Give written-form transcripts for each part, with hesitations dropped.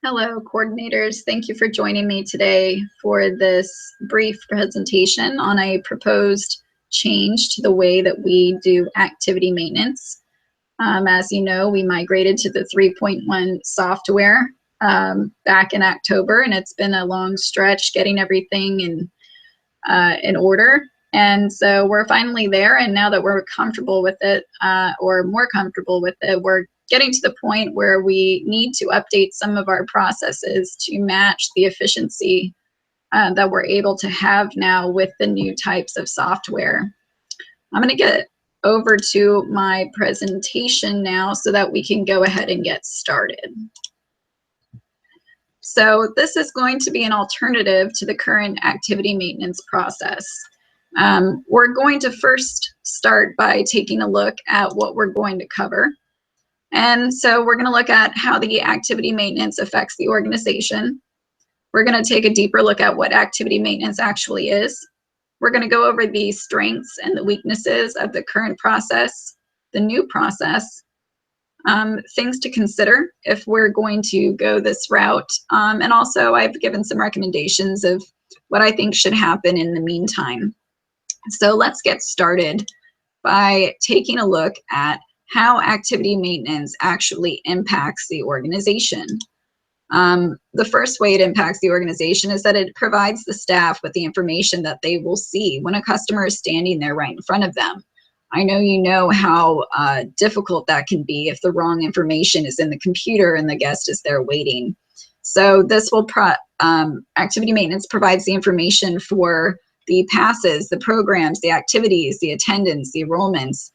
Hello, coordinators. Thank you for joining me today for this brief presentation on a proposed change to the way that we do activity maintenance. As you know, we migrated to the 3.1 software back in October, and it's been a long stretch getting everything in order. And so we're finally there, and now that we're comfortable with it, or more comfortable with it, we're getting to the point where we need to update some of our processes to match the efficiency that we're able to have now with the new types of software. I'm going to get over to my presentation now so that we can go ahead and get started. So this is going to be an alternative to the current activity maintenance process. We're going to first start by taking a look at what we're going to cover. And so we're going to look at how the activity maintenance affects the organization. We're going to take a deeper look at what activity maintenance actually is. We're going to go over the strengths and the weaknesses of the current process, the new process, things to consider if we're going to go this route. And also I've given some recommendations of what I think should happen in the meantime. So let's get started by taking a look at how activity maintenance actually impacts the organization. The first way it impacts the organization is that it provides the staff with the information that they will see when a customer is standing there right in front of them. I know you know how difficult that can be if the wrong information is in the computer and the guest is there waiting. So this will activity maintenance provides the information for the passes, the programs, the activities, the attendance, the enrollments,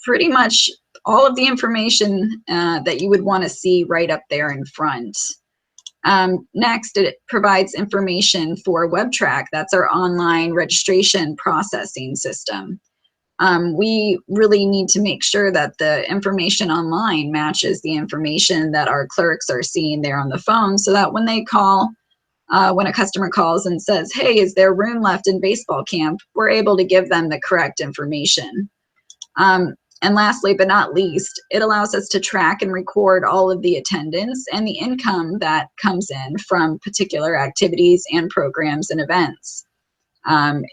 pretty much all of the information that you would want to see right up there in front. Next, it provides information for WebTrack. That's our online registration processing system. We really need to make sure that the information online matches the information that our clerks are seeing there on the phone, so that when they call, when a customer calls and says, hey, is there room left in baseball camp, we're able to give them the correct information. And lastly, but not least, it allows us to track and record all of the attendance and the income that comes in from particular activities and programs and events.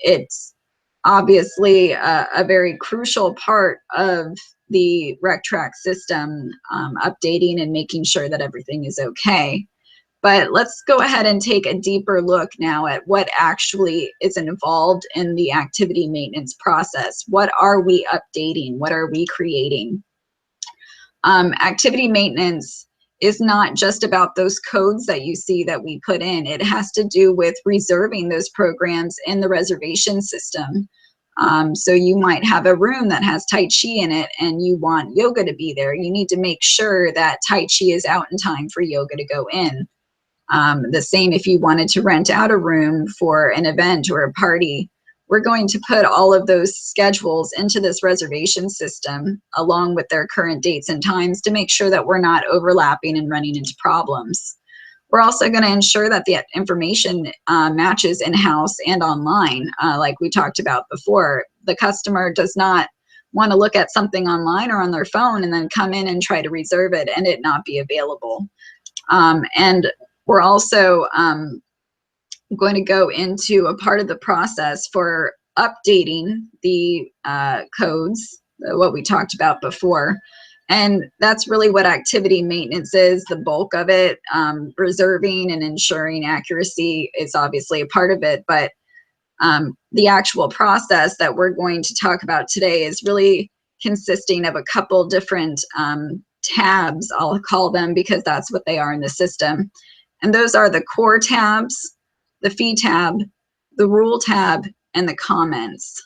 It's obviously a very crucial part of the RecTrack system, updating and making sure that everything is okay. But let's go ahead and take a deeper look now at what actually is involved in the activity maintenance process. What are we updating? What are we creating? Activity maintenance is not just about those codes that you see that we put in. It has to do with reserving those programs in the reservation system. So you might have a room that has Tai Chi in it and you want yoga to be there. You need to make sure that Tai Chi is out in time for yoga to go in. The same if you wanted to rent out a room for an event or a party. We're going to put all of those schedules into this reservation system along with their current dates and times to make sure that we're not overlapping and running into problems. We're also going to ensure that the information matches in-house and online, like we talked about before. The customer does not want to look at something online or on their phone and then come in and try to reserve it and it not be available. And we're also going to go into a part of the process for updating the codes, what we talked about before. And that's really what activity maintenance is, the bulk of it. Reserving and ensuring accuracy is obviously a part of it, but the actual process that we're going to talk about today is really consisting of a couple different tabs, I'll call them, because that's what they are in the system. And those are the core tabs, the fee tab, the rule tab, and the comments.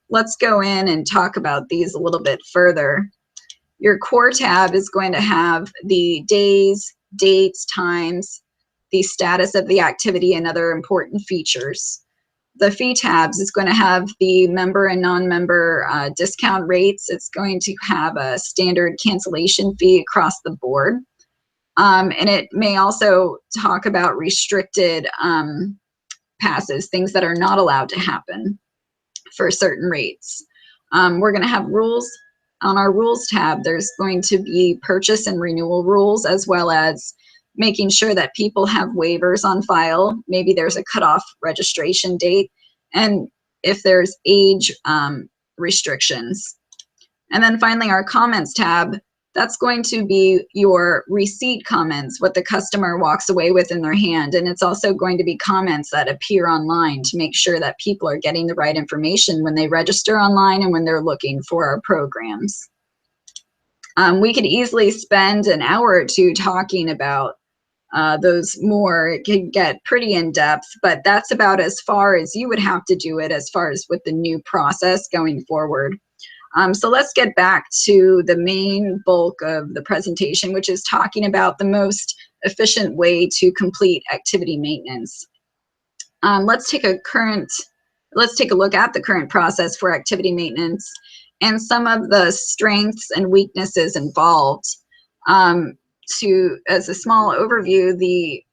Let's go in and talk about these a little bit further. Your core tab is going to have the days, dates, times, the status of the activity, and other important features. The fee tabs is going to have the member and non-member discount rates. It's going to have a standard cancellation fee across the board. And it may also talk about restricted passes, things that are not allowed to happen for certain rates. We're going to have rules, on our rules tab, there's going to be purchase and renewal rules, as well as making sure that people have waivers on file. Maybe there's a cutoff registration date, and if there's age restrictions. And then finally, our comments tab, that's going to be your receipt comments, what the customer walks away with in their hand. And it's also going to be comments that appear online to make sure that people are getting the right information when they register online and when they're looking for our programs. We could easily spend an hour or two talking about those more. It can get pretty in depth, but that's about as far as you would have to do it as far as with the new process going forward. So let's get back to the main bulk of the presentation, which is talking about the most efficient way to complete activity maintenance. Let's take a look at the current process for activity maintenance and some of the strengths and weaknesses involved. As a small overview, the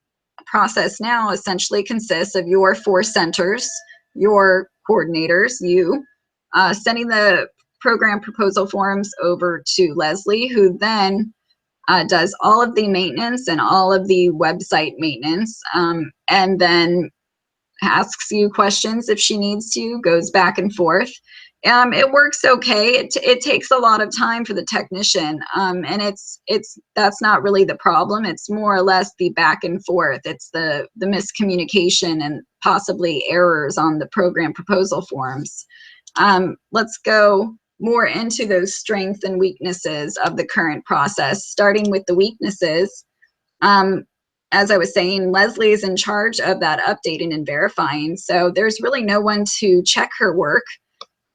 process now essentially consists of your 4 centers, your coordinators, you, sending the program proposal forms over to Leslie, who then does all of the maintenance and all of the website maintenance, and then asks you questions if she needs to, goes back and forth. It works okay. It takes a lot of time for the technician, and that's not really the problem. It's more or less the back and forth. It's the miscommunication and possibly errors on the program proposal forms. Let's go more into those strengths and weaknesses of the current process, starting with the weaknesses. As I was saying, Leslie is in charge of that updating and verifying, so there's really no one to check her work,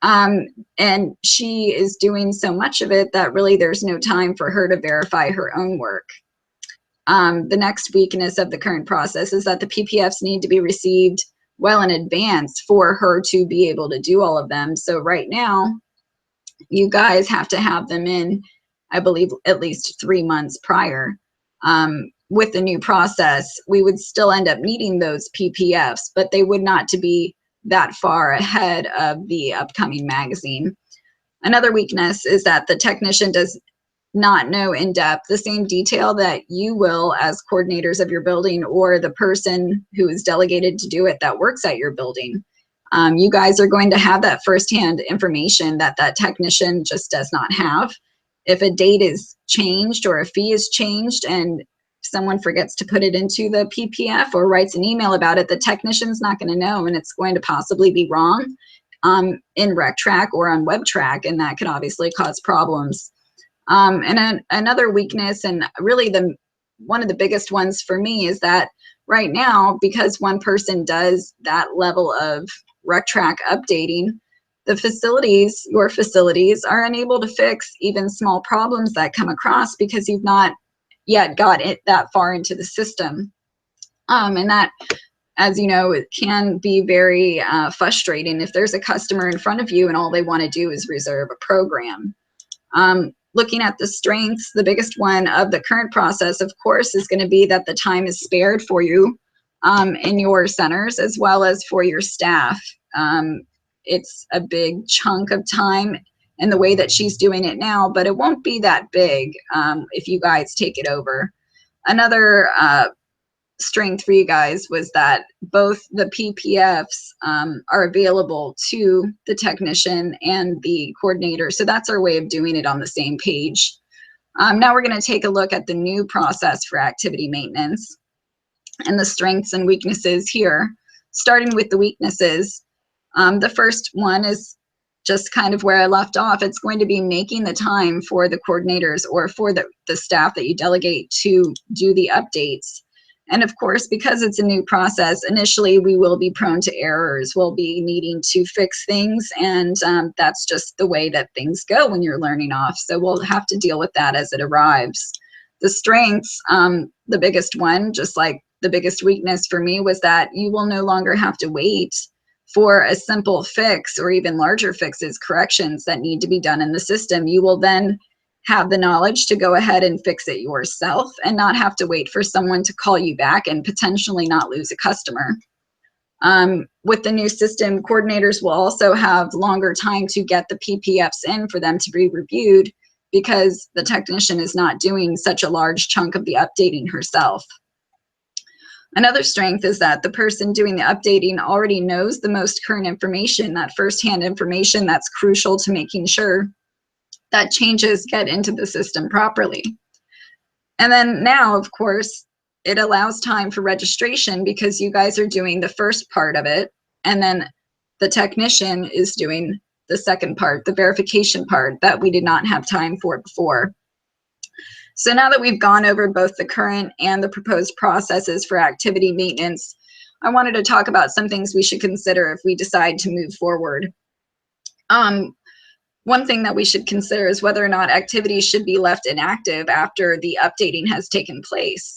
and she is doing so much of it that really there's no time for her to verify her own work. The next weakness of the current process is that the PPFs need to be received well in advance for her to be able to do all of them. So right now, you guys have to have them in, I believe, at least 3 months prior. With the new process, we would still end up needing those PPFs, but they would not to be that far ahead of the upcoming magazine. Another weakness is that the technician does not know in depth the same detail that you will as coordinators of your building, or the person who is delegated to do it that works at your building. You guys are going to have that firsthand information that that technician just does not have. If a date is changed or a fee is changed and someone forgets to put it into the PPF or writes an email about it, the technician's not going to know, and it's going to possibly be wrong in RecTrack or on WebTrack, and that could obviously cause problems. And another weakness, and really one of the biggest ones for me, is that right now, because one person does that level of RecTrack updating, the facilities, your facilities, are unable to fix even small problems that come across because you've not yet got it that far into the system. And that, as you know, it can be very frustrating if there's a customer in front of you and all they want to do is reserve a program. Looking at the strengths, the biggest one of the current process, of course, is going to be that the time is spared for you in your centers as well as for your staff. It's a big chunk of time in the way that she's doing it now, but it won't be that big if you guys take it over. Another strength for you guys was that both the PPFs are available to the technician and the coordinator. So that's our way of doing it on the same page. Now we're going to take a look at the new process for activity maintenance and the strengths and weaknesses here. Starting with the weaknesses, the first one is just kind of where I left off. It's going to be making the time for the coordinators or for the staff that you delegate to do the updates. And of course, because it's a new process, initially we will be prone to errors. We'll be needing to fix things, and that's just the way that things go when you're learning off. So we'll have to deal with that as it arrives. The strengths, the biggest one, just like the biggest weakness for me, was that you will no longer have to wait for a simple fix or even larger fixes, corrections that need to be done in the system. You will then have the knowledge to go ahead and fix it yourself and not have to wait for someone to call you back and potentially not lose a customer. With the new system, coordinators will also have longer time to get the PPFs in for them to be reviewed because the technician is not doing such a large chunk of the updating herself. Another strength is that the person doing the updating already knows the most current information, that firsthand information that's crucial to making sure that changes get into the system properly. And then now, of course, it allows time for registration because you guys are doing the first part of it, and then the technician is doing the second part, the verification part that we did not have time for before. So now that we've gone over both the current and the proposed processes for activity maintenance, I wanted to talk about some things we should consider if we decide to move forward. One thing that we should consider is whether or not activities should be left inactive after the updating has taken place.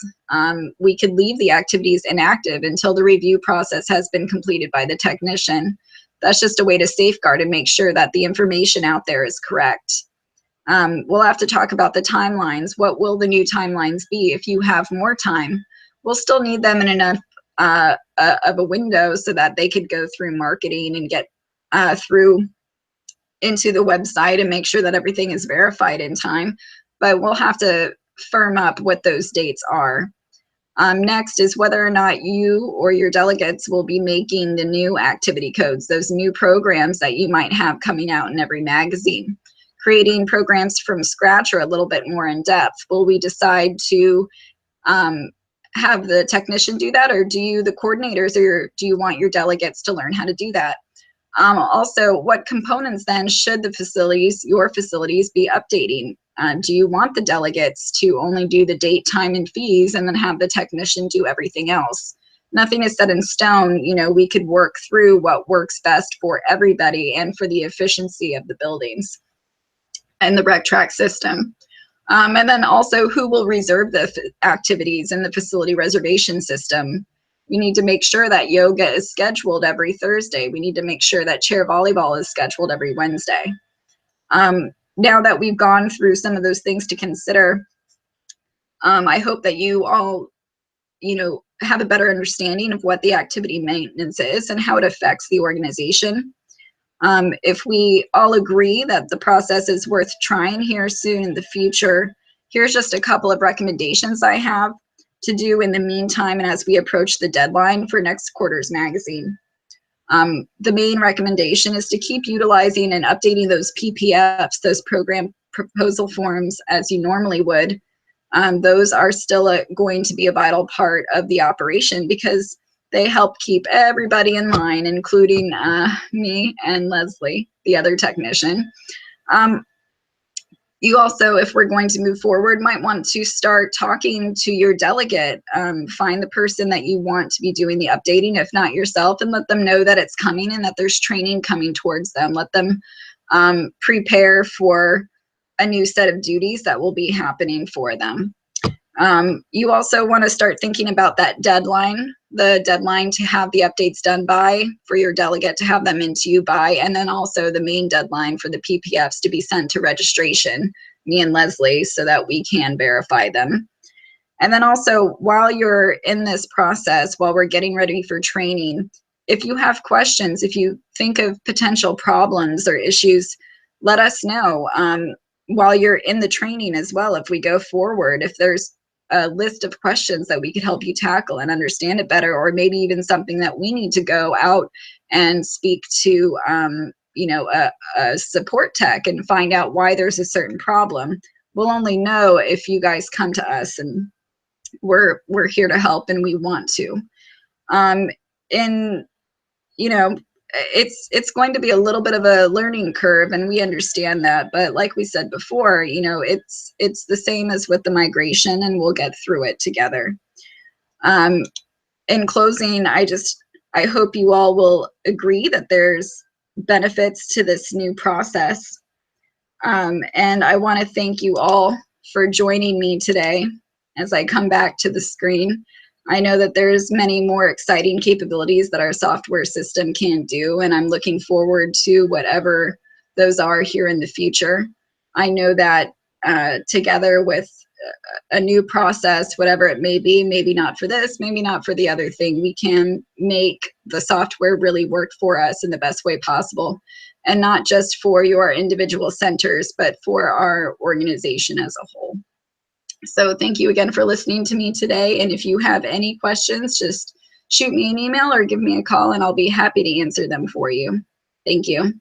We could leave the activities inactive until the review process has been completed by the technician. That's just a way to safeguard and make sure that the information out there is correct. We'll have to talk about the timelines. What will the new timelines be? If you have more time, we'll still need them in enough of a window so that they could go through marketing and get through into the website and make sure that everything is verified in time, but we'll have to firm up what those dates are. Next is whether or not you or your delegates will be making the new activity codes, those new programs that you might have coming out in every magazine. Creating programs from scratch or a little bit more in depth. Will we decide to have the technician do that, or do you, the coordinators, or do you want your delegates to learn how to do that? Also, what components then should the facilities, your facilities, be updating? Do you want the delegates to only do the date, time, and fees and then have the technician do everything else? Nothing is set in stone. You know, we could work through what works best for everybody and for the efficiency of the buildings and the rec track system. And then also, who will reserve the activities in the facility reservation system? We need to make sure that yoga is scheduled every Thursday. We need to make sure that chair volleyball is scheduled every Wednesday. Now that we've gone through some of those things to consider, I hope that you all, have a better understanding of what the activity maintenance is and how it affects the organization. If we all agree that the process is worth trying here soon in the future, here's just a couple of recommendations I have to do in the meantime and as we approach the deadline for next quarter's magazine. The main recommendation is to keep utilizing and updating those PPFs, those program proposal forms, as you normally would. Those are still going to be a vital part of the operation because they help keep everybody in line, including me and Leslie, the other technician. You also, if we're going to move forward, might want to start talking to your delegate. Find the person that you want to be doing the updating, if not yourself, and let them know that it's coming and that there's training coming towards them. Let them prepare for a new set of duties that will be happening for them. You also want to start thinking about that deadline, the deadline to have the updates done by, for your delegate to have them into you by, and then also the main deadline for the PPFs to be sent to registration, me and Leslie, so that we can verify them. And then also, while you're in this process, while we're getting ready for training, if you have questions, if you think of potential problems or issues, let us know. While you're in the training as well, if we go forward, if there's a list of questions that we could help you tackle and understand it better, or maybe even something that we need to go out and speak to, a support tech and find out why there's a certain problem. We'll only know if you guys come to us, and we're here to help and we want to. It's going to be a little bit of a learning curve, and we understand that, but like we said before, it's the same as with the migration, and we'll get through it together. In closing, I hope you all will agree that there's benefits to this new process. And I want to thank you all for joining me today as I come back to the screen. I know that there's many more exciting capabilities that our software system can do, and I'm looking forward to whatever those are here in the future. I know that together with a new process, whatever it may be, maybe not for this, maybe not for the other thing. We can make the software really work for us in the best way possible, and not just for your individual centers, but for our organization as a whole. So thank you again for listening to me today. And if you have any questions, just shoot me an email or give me a call, and I'll be happy to answer them for you. Thank you.